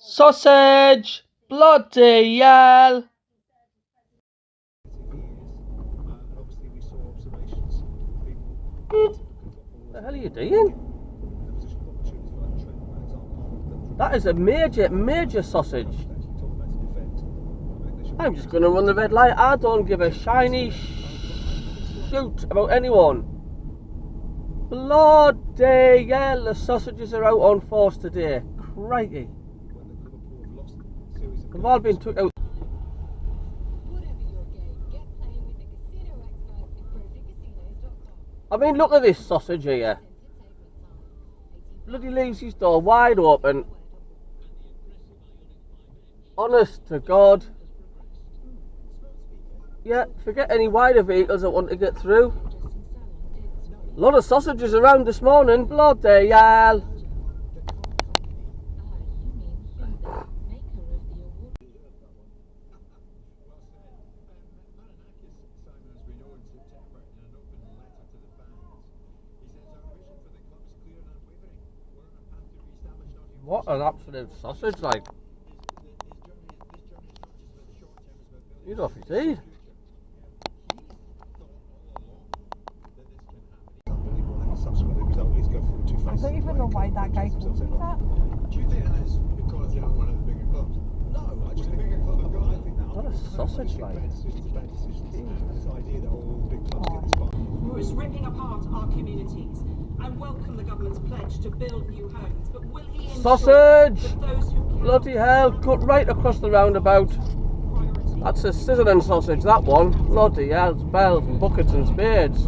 Sausage! Bloody hell! What the hell are you doing? That is a major sausage. I'm just going to run the red light. I don't give a shiny shoot about anyone. Bloody hell, the sausages are out on force today. Crikey. They've all been took out. I mean, look at this sausage here. Bloody leaves his door wide open. Honest to God. Yeah, forget any wider vehicles that want to get through. A lot of sausages around this morning. Bloody hell. What an absolute sausage, like. You'd off his head. I don't even know why that guy told me that. Do you think that's because you're one of the bigger clubs? No, I just think bigger clubs. I think that What a sausage, like. this idea that all big clubs get this far. Who is ripping apart our communities. I welcome the government's pledge to build new homes, but will he ensure Sausage! that those who cannot Bloody hell, cut right across the roundabout. priority That's a sizzling sausage, that one. Bloody hell, it's bells and buckets and spades.